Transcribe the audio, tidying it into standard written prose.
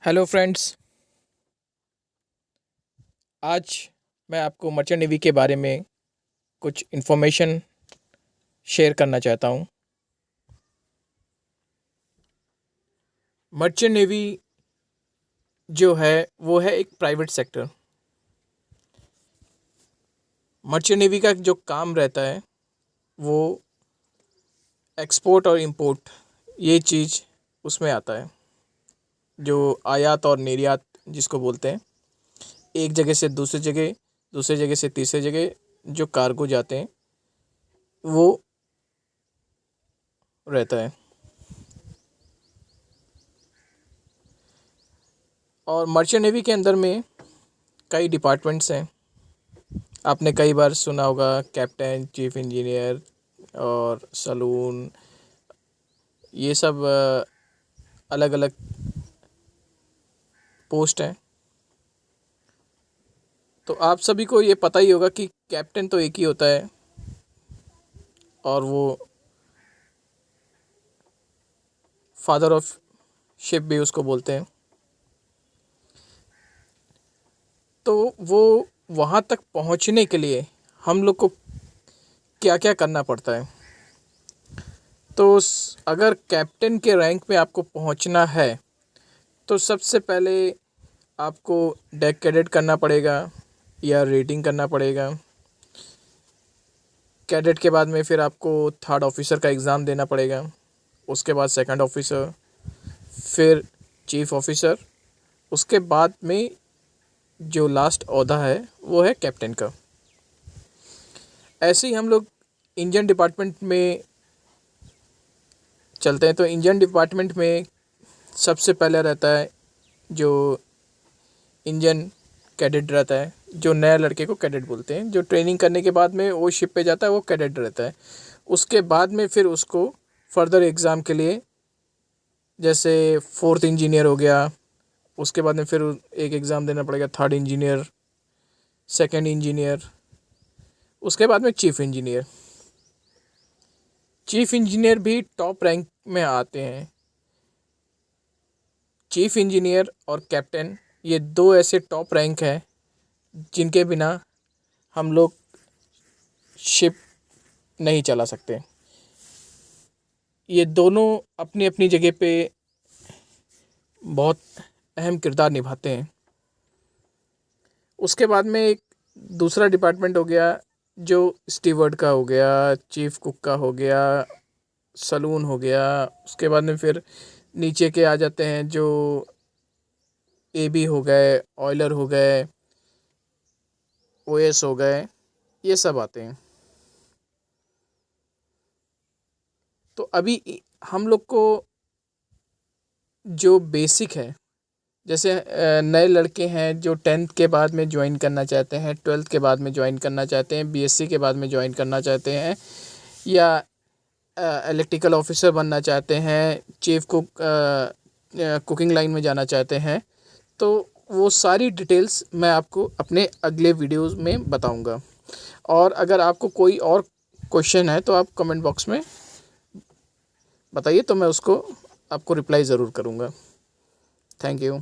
Hello friends. आज मैं आपको मर्चेंट नेवी के बारे में कुछ इन्फॉर्मेशन शेयर करना चाहता हूँ। मर्चेंट नेवी जो है वो है एक प्राइवेट सेक्टर। मर्चेंट नेवी का जो काम रहता है वो एक्सपोर्ट और इंपोर्ट ये चीज़ उसमें आता है। जो आयात और निर्यात जिसको बोलते हैं, एक जगह से दूसरे जगह से तीसरे जगह जो कार्गो जाते हैं वो रहता है। और मर्चेंट नेवी के अंदर में कई डिपार्टमेंट्स हैं। आपने कई बार सुना होगा कैप्टन, चीफ इंजीनियर और सलून, ये सब अलग अलग पोस्ट हैं। तो आप सभी को ये पता ही होगा कि कैप्टन तो एक ही होता है और वो फादर ऑफ शिप भी उसको बोलते हैं। तो वो वहाँ तक पहुँचने के लिए हम लोग को क्या क्या करना पड़ता है। तो अगर कैप्टन के रैंक पे आपको पहुँचना है तो सबसे पहले आपको डेक कैडेट करना पड़ेगा या रेटिंग करना पड़ेगा। कैडेट के बाद में फिर आपको थर्ड ऑफिसर का एग्ज़ाम देना पड़ेगा, उसके बाद सेकंड ऑफिसर, फिर चीफ ऑफिसर, उसके बाद में जो लास्ट ओहदा है वो है कैप्टन का। ऐसे ही हम लोग इंजन डिपार्टमेंट में चलते हैं। तो इंजन डिपार्टमेंट में सबसे पहले रहता है जो इंजन कैडेट रहता है, जो नया लड़के को कैडेट बोलते हैं। जो ट्रेनिंग करने के बाद में वो शिप पे जाता है वो कैडेट रहता है। उसके बाद में फिर उसको फर्दर एग्ज़ाम के लिए, जैसे फोर्थ इंजीनियर हो गया, उसके बाद में फिर एक एग्ज़ाम देना पड़ेगा थर्ड इंजीनियर, सेकंड इंजीनियर, उसके बाद में चीफ इंजीनियर। चीफ इंजीनियर भी टॉप रैंक में आते हैं। चीफ इंजीनियर और कैप्टन ये दो ऐसे टॉप रैंक हैं जिनके बिना हम लोग शिप नहीं चला सकते। ये दोनों अपनी अपनी जगह पे बहुत अहम किरदार निभाते हैं। उसके बाद में एक दूसरा डिपार्टमेंट हो गया जो स्टीवर्ड का हो गया, चीफ कुक का हो गया, सलून हो गया। उसके बाद में फिर नीचे के आ जाते हैं जो एबी हो गए, ऑयलर हो गए, ओएस हो गए, ये सब आते हैं। तो अभी हम लोग को जो बेसिक है, जैसे नए लड़के हैं जो 10th के बाद में ज्वाइन करना चाहते हैं, 12th के बाद में ज्वाइन करना चाहते हैं, बीएससी के बाद में ज्वाइन करना चाहते हैं, या इलेक्ट्रिकल ऑफिसर बनना चाहते हैं, चीफ कुक कुकिंग लाइन में जाना चाहते हैं, तो वो सारी डिटेल्स मैं आपको अपने अगले वीडियोस में बताऊंगा। और अगर आपको कोई और क्वेश्चन है तो आप कमेंट बॉक्स में बताइए, तो मैं उसको आपको रिप्लाई ज़रूर करूंगा। Thank you.